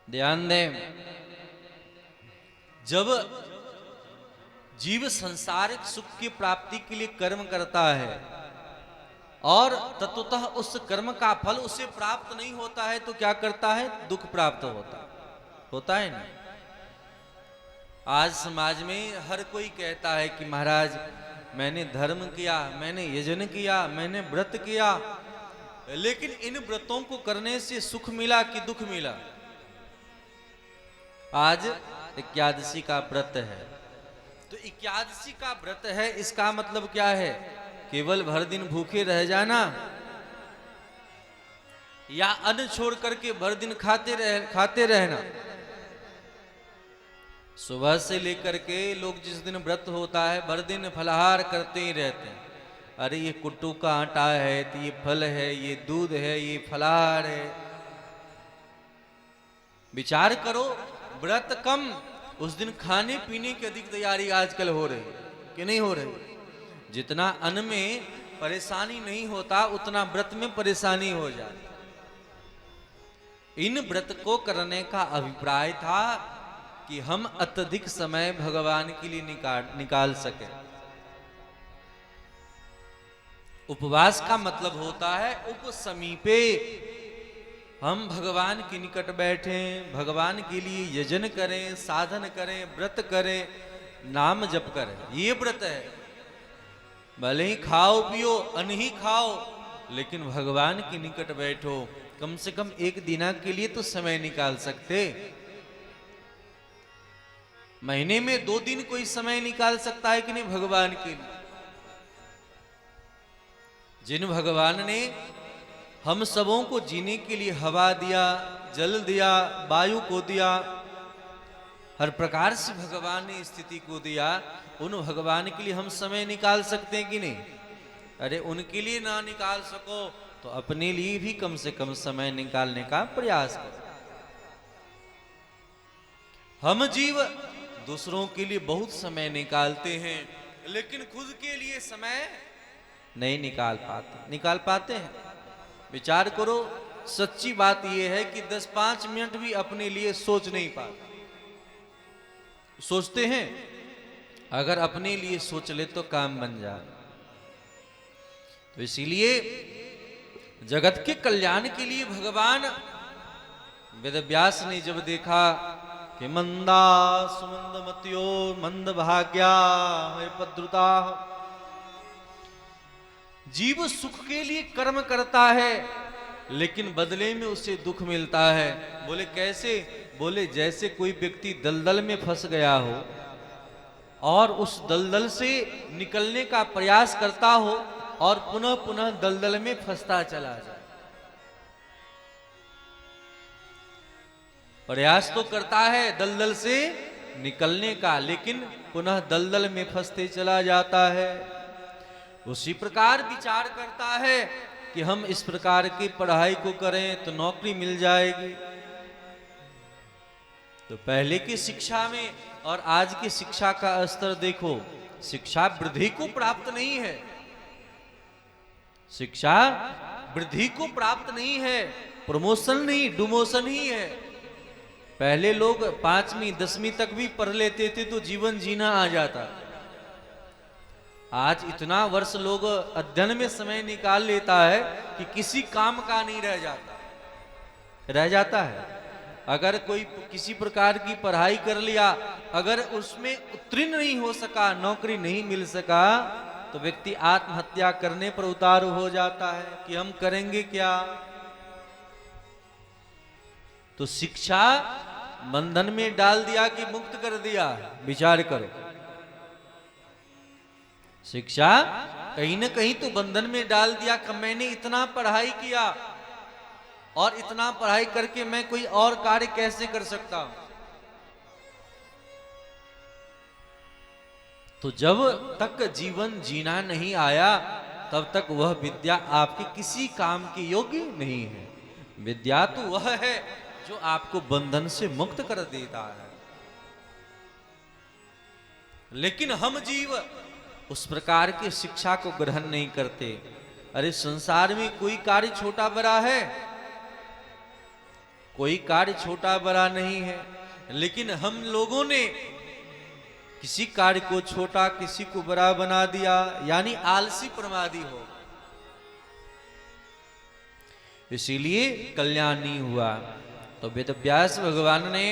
ध्यान दें, जब जीव संसारिक सुख की प्राप्ति के लिए कर्म करता है और तत्वतः उस कर्म का फल उसे प्राप्त नहीं होता है तो क्या करता है? दुख प्राप्त होता है ना। आज समाज में हर कोई कहता है कि महाराज मैंने धर्म किया, मैंने यजन किया, मैंने व्रत किया, लेकिन इन व्रतों को करने से सुख मिला कि दुख मिला? आज एकादशी का व्रत है, तो एकादशी का व्रत है, इसका मतलब क्या है? केवल भर दिन भूखे रह जाना या अन्न छोड़ करके भर दिन खाते रहना? सुबह से लेकर के लोग जिस दिन व्रत होता है भर दिन फलाहार करते ही रहते हैं। अरे ये कुट्टू का आटा है, तो ये फल है, ये दूध है, ये फलाहार है। विचार करो, व्रत कम, उस दिन खाने पीने की अधिक तैयारी आजकल हो रही कि नहीं हो रही? जितना अन्न में परेशानी नहीं होता उतना व्रत में परेशानी हो जाती। इन व्रत को करने का अभिप्राय था कि हम अत्यधिक समय भगवान के लिए निकाल सके। उपवास का मतलब होता है उपसमीपे, हम भगवान के निकट बैठें, भगवान के लिए यजन करें, साधन करें, व्रत करें, नाम जप करें, ये व्रत है। भले ही खाओ पियो, अन्न ही खाओ, लेकिन भगवान के निकट बैठो। कम से कम एक दिना के लिए तो समय निकाल सकते। महीने में 2 दिन कोई समय निकाल सकता है कि नहीं भगवान के लिए? जिन भगवान ने हम सबों को जीने के लिए हवा दिया, जल दिया, वायु को दिया, हर प्रकार से भगवान ने स्थिति को दिया, उन भगवान के लिए हम समय निकाल सकते हैं कि नहीं? अरे उनके लिए ना निकाल सको तो अपने लिए भी कम से कम समय निकालने का प्रयास करो। हम जीव दूसरों के लिए बहुत समय निकालते हैं, लेकिन खुद के लिए समय नहीं निकाल पाते हैं। विचार करो, सच्ची बात यह है कि 10-5 मिनट भी अपने लिए सोच नहीं पाते। सोचते हैं, अगर अपने लिए सोच ले तो काम बन जाए। तो इसीलिए जगत के कल्याण के लिए भगवान वेदव्यास ने जब देखा कि मंदा सुमंद मत्यो मंद भाग्या पद्रुता, जीव सुख के लिए कर्म करता है लेकिन बदले में उसे दुख मिलता है। बोले कैसे? बोले जैसे कोई व्यक्ति दलदल में फंस गया हो और उस दलदल से निकलने का प्रयास करता हो और पुनः पुनः दलदल में फंसता चला जाए। प्रयास तो करता है दलदल से निकलने का, लेकिन पुनः दलदल में फंसते चला जाता है। उसी प्रकार विचार करता है कि हम इस प्रकार की पढ़ाई को करें तो नौकरी मिल जाएगी। तो पहले की शिक्षा में और आज की शिक्षा का स्तर देखो, शिक्षा वृद्धि को प्राप्त नहीं है। शिक्षा वृद्धि को प्राप्त नहीं है, प्रमोशन नहीं, डिमोशन ही है। पहले लोग 5वीं 10वीं तक भी पढ़ लेते थे तो जीवन जीना आ जाता। आज इतना वर्ष लोग अध्ययन में समय निकाल लेता है कि किसी काम का नहीं रह जाता है। अगर कोई किसी प्रकार की पढ़ाई कर लिया, अगर उसमें उत्तीर्ण नहीं हो सका, नौकरी नहीं मिल सका, तो व्यक्ति आत्महत्या करने पर उतारू हो जाता है कि हम करेंगे क्या। तो शिक्षा बंधन में डाल दिया कि मुक्त कर दिया? विचार करो। शिक्षा कहीं ना कहीं तो बंधन में डाल दिया कि मैंने इतना पढ़ाई किया और इतना पढ़ाई करके मैं कोई और कार्य कैसे कर सकता हूं। तो जब तक जीवन जीना नहीं आया तब तक वह विद्या आपके किसी काम के योग्य नहीं है। विद्या तो वह है जो आपको बंधन से मुक्त कर देता है। लेकिन हम जीव उस प्रकार की शिक्षा को ग्रहण नहीं करते। अरे संसार में कोई कार्य छोटा बड़ा है? कोई कार्य छोटा बड़ा नहीं है, लेकिन हम लोगों ने किसी कार्य को छोटा किसी को बड़ा बना दिया, यानी आलसी प्रमादी हो, इसीलिए कल्याण नहीं हुआ। तो वेदव्यास भगवान ने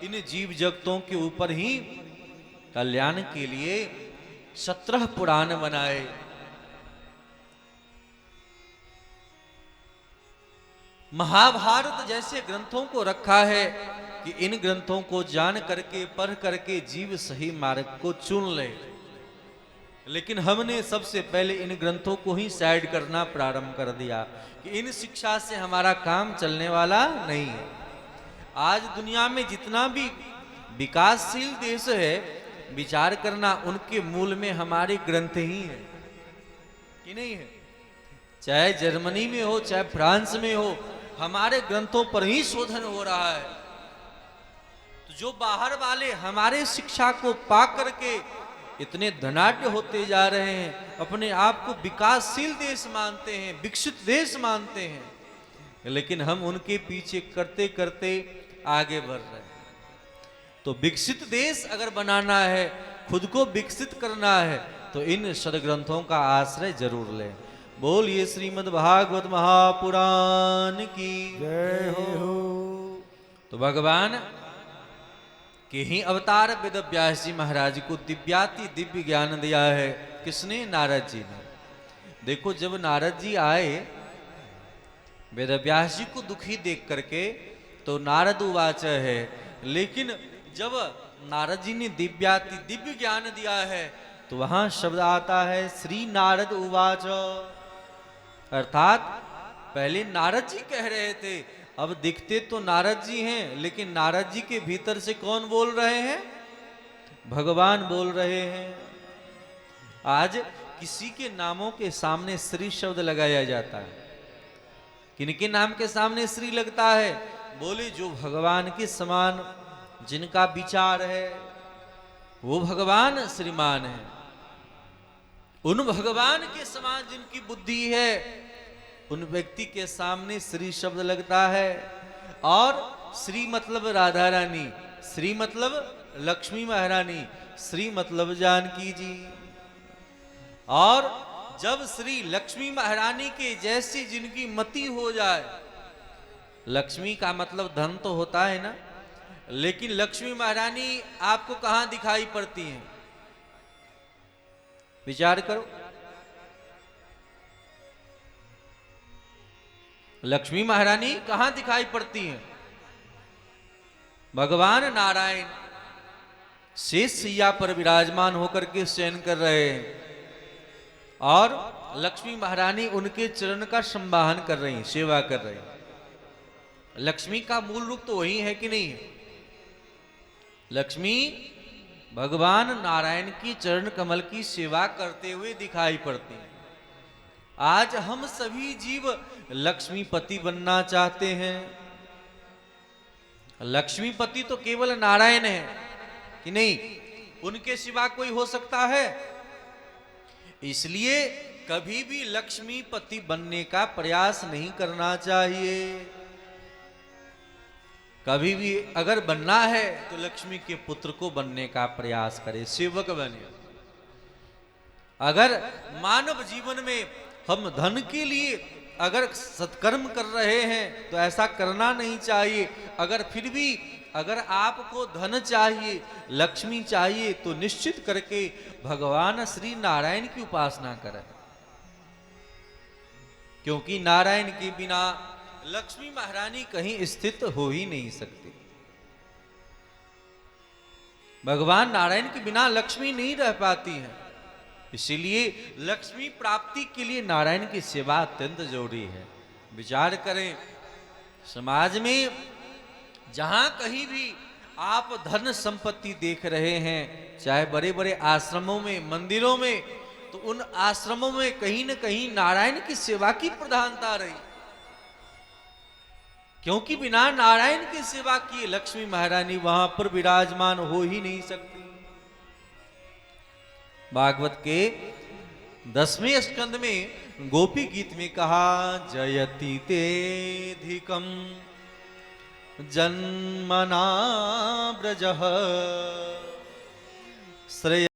इन जीव जगतों के ऊपर ही कल्याण के लिए 17 पुराण बनाए। महाभारत जैसे ग्रंथों को रखा है कि इन ग्रंथों को जान करके पढ़ करके जीव सही मार्ग को चुन ले, लेकिन हमने सबसे पहले इन ग्रंथों को ही साइड करना प्रारंभ कर दिया कि इन शिक्षा से हमारा काम चलने वाला नहीं है। आज दुनिया में जितना भी विकासशील देश है, विचार करना उनके मूल में हमारे ग्रंथ ही है कि नहीं है। चाहे जर्मनी में हो चाहे फ्रांस में हो, हमारे ग्रंथों पर ही शोधन हो रहा है। तो जो बाहर वाले हमारे शिक्षा को पा करके इतने धनाढ्य होते जा रहे हैं, अपने आप को विकासशील देश मानते हैं, विकसित देश मानते हैं, लेकिन हम उनके पीछे करते करते आगे बढ़ रहे हैं। तो विकसित देश अगर बनाना है, खुद को विकसित करना है, तो इन सदग्रंथों का आश्रय जरूर लें। बोलिए श्रीमद् भागवत महापुराण की जय हो। तो भगवान के ही अवतार वेदव्यास जी महाराज को दिव्याति दिव्य ज्ञान दिया है। किसने? नारद जी ने। देखो, जब नारद जी आए वेदव्यास जी को दुखी देख करके, तो नारद उवाच है, लेकिन जब नारद जी ने दिव्याति दिव्य ज्ञान दिया है तो वहां शब्द आता है श्री नारद उवाच, अर्थात पहले नारद जी कह रहे थे, अब दिखते तो नारद जी हैं, लेकिन नारद जी के भीतर से कौन बोल रहे हैं? भगवान बोल रहे हैं। आज किसी के नामों के सामने श्री शब्द लगाया जाता है। किनके नाम के सामने श्री लगता है? बोले जो भगवान के समान जिनका विचार है, वो भगवान श्रीमान है। उन भगवान के समान जिनकी बुद्धि है, उन व्यक्ति के सामने श्री शब्द लगता है। और श्री मतलब राधा रानी, श्री मतलब लक्ष्मी महारानी, श्री मतलब जानकी जी। और जब श्री लक्ष्मी महारानी के जैसी जिनकी मति हो जाए, लक्ष्मी का मतलब धन तो होता है ना, लेकिन लक्ष्मी महारानी आपको कहां दिखाई पड़ती हैं? विचार करो। लक्ष्मी महारानी कहां दिखाई पड़ती हैं? भगवान नारायण शेष सैया पर विराजमान होकर के शयन कर रहे हैं, और लक्ष्मी महारानी उनके चरण का संवाहन कर रही हैं, सेवा कर रही हैं। लक्ष्मी का मूल रूप तो वही है कि नहीं है? लक्ष्मी भगवान नारायण की चरण कमल की सेवा करते हुए दिखाई पड़ती हैं। आज हम सभी जीव लक्ष्मीपति बनना चाहते हैं। लक्ष्मीपति तो केवल नारायण है कि नहीं? उनके सिवा कोई हो सकता है? इसलिए कभी भी लक्ष्मीपति बनने का प्रयास नहीं करना चाहिए। कभी भी अगर बनना है तो लक्ष्मी के पुत्र को बनने का प्रयास करे, सेवक बने। अगर मानव जीवन में हम धन के लिए अगर सत्कर्म कर रहे हैं तो ऐसा करना नहीं चाहिए। अगर फिर भी अगर आपको धन चाहिए, लक्ष्मी चाहिए, तो निश्चित करके भगवान श्री नारायण की उपासना करें, क्योंकि नारायण के बिना लक्ष्मी महारानी कहीं स्थित हो ही नहीं सकती। भगवान नारायण के बिना लक्ष्मी नहीं रह पाती है। इसीलिए लक्ष्मी प्राप्ति के लिए नारायण की सेवा अत्यंत जरूरी है। विचार करें, समाज में जहां कहीं भी आप धन संपत्ति देख रहे हैं, चाहे बड़े बड़े आश्रमों में, मंदिरों में, तो उन आश्रमों में कहीं न कहीं नारायण की सेवा की प्रधानता रही, क्योंकि बिना नारायण की सेवा किए लक्ष्मी महारानी वहां पर विराजमान हो ही नहीं सकती। भागवत के 10वें स्कंद में गोपी गीत में कहा, जयति तेधिकम जन्मना ब्रजः श्रेय